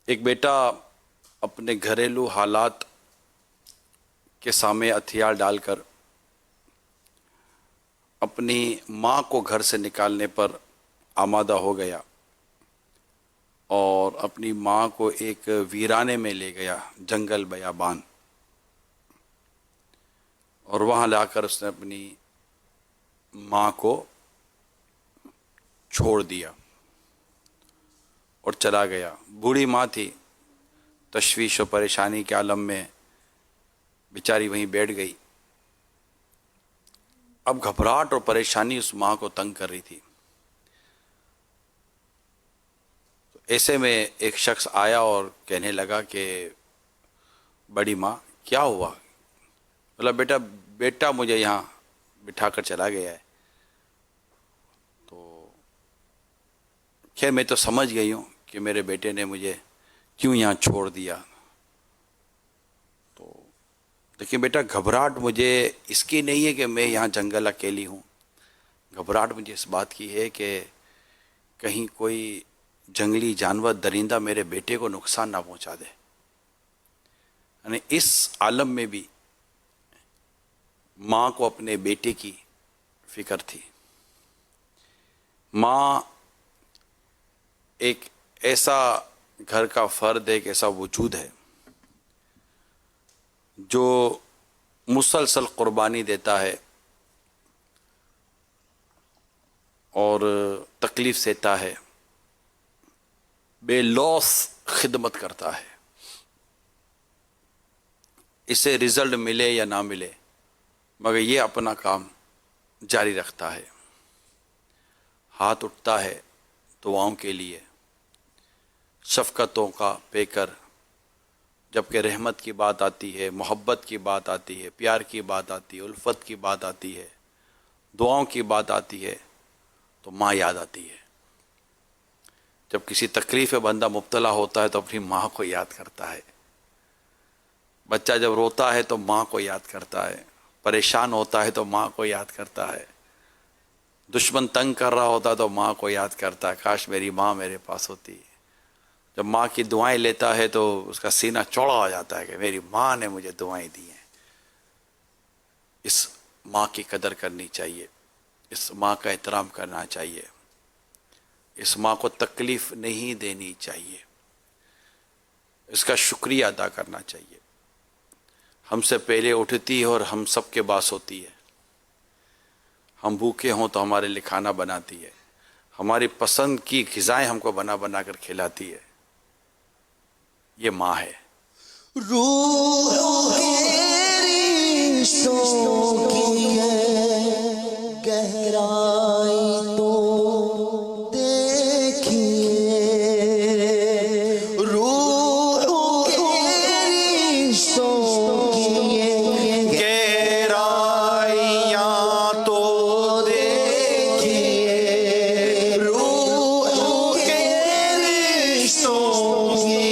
एक बेटा अपने घरेलू हालात के सामने हथियार डालकर अपनी मां को घर से निकालने पर आमादा हो गया और अपनी मां को एक वीराने में ले गया, जंगल बयाबान, और वहां लाकर उसने अपनी मां को छोड़ दिया और चला गया। बूढ़ी मां थी, तशवीश और परेशानी के आलम में बेचारी वहीं बैठ गई। अब घबराहट और परेशानी उस मां को तंग कर रही थी। तो ऐसे में एक शख्स आया और कहने लगा कि बड़ी मां, क्या हुआ? बोला, बेटा मुझे यहाँ बिठाकर चला गया है। तो खैर मैं तो समझ गई हूँ कि मेरे बेटे ने मुझे क्यों यहाँ छोड़ दिया। तो लेकिन बेटा, घबराहट मुझे इसकी नहीं है कि मैं यहाँ जंगल अकेली हूँ। घबराहट मुझे इस बात की है कि कहीं कोई जंगली जानवर, दरिंदा मेरे बेटे को नुकसान ना पहुँचा दे। यानी इस आलम में भी माँ को अपने बेटे की फिक्र थी। माँ एक ऐसा घर का फर्द है, एक ऐसा वजूद है जो मुसलसल कुर्बानी देता है और तकलीफ सहता है, बेलौस खिदमत करता है। इसे रिजल्ट मिले या ना मिले, मगर ये अपना काम जारी रखता है। हाथ उठता है दुआओं के लिए, शफ़क़तों का पेकर। जबकि रहमत की बात आती है, मोहब्बत की बात आती है, प्यार की बात आती है, उल्फत की बात आती है, दुआओं की बात आती है, तो माँ याद आती है। जब किसी तकलीफ़ में बंदा मुब्तला होता है तो अपनी माँ को याद करता है। बच्चा जब रोता है तो माँ को याद करता है, परेशान होता है तो माँ को याद करता है, दुश्मन तंग कर रहा होता है तो माँ को याद करता है, काश मेरी माँ मेरे पास होती। जब माँ की दुआएं लेता है तो उसका सीना चौड़ा हो जाता है कि मेरी माँ ने मुझे दुआएं दी हैं। इस माँ की कदर करनी चाहिए, इस माँ का एहतराम करना चाहिए, इस माँ को तकलीफ़ नहीं देनी चाहिए, इसका शुक्रिया अदा करना चाहिए। हमसे पहले उठती है और हम सब के बास होती है। हम भूखे हों तो हमारे लिए खाना बनाती है, हमारी पसंद की ग़िज़ाएं हमको बना बना कर खिलाती है। ये माँ है। रूह के रिश्तों की है गहराई तो देखिए, रूह के रिश्तों की है गहराइयाँ तो देखिए, रूह के रिश्तों की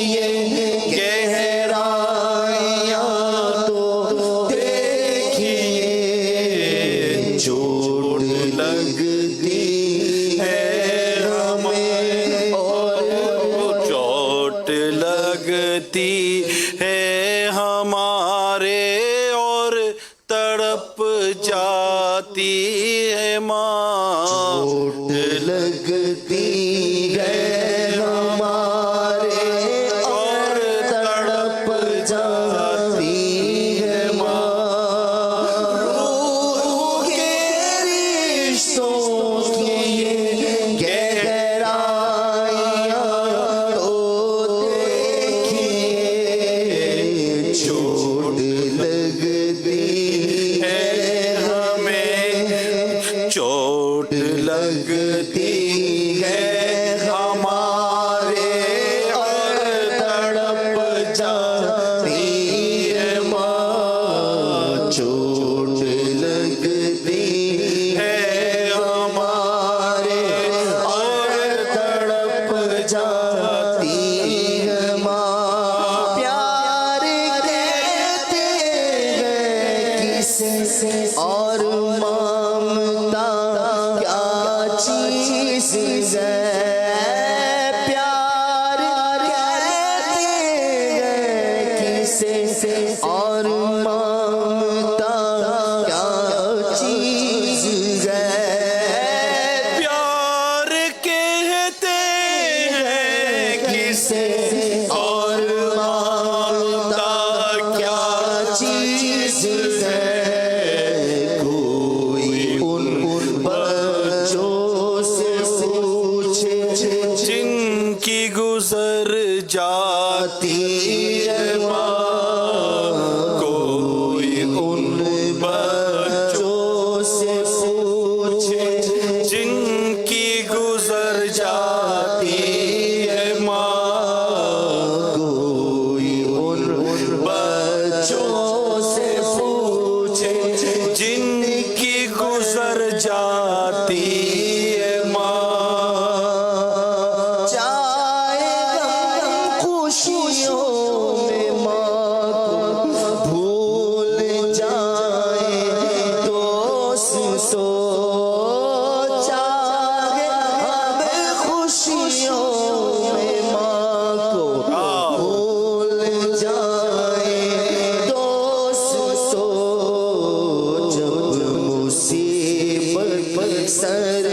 है हमारे और तड़प जाती है माँ। चोट लगती है हमारे और तड़प जाती है माँ। रूह के रिश्तों की गहराइयाँ तो देखिए, जाती है माँ, कोई उन बच्चों से पूछे जिनकी गुजर जाती है माँ, कोई उन बच्चों से पूछे जिनकी गुजर जाती है माँ। चाहे गम खुशियों में माँ को भूल जाए दोस्तों, चाहे हमें खुशियों में माँ को भूल जाए दोस्तों, जब मुसीबत सर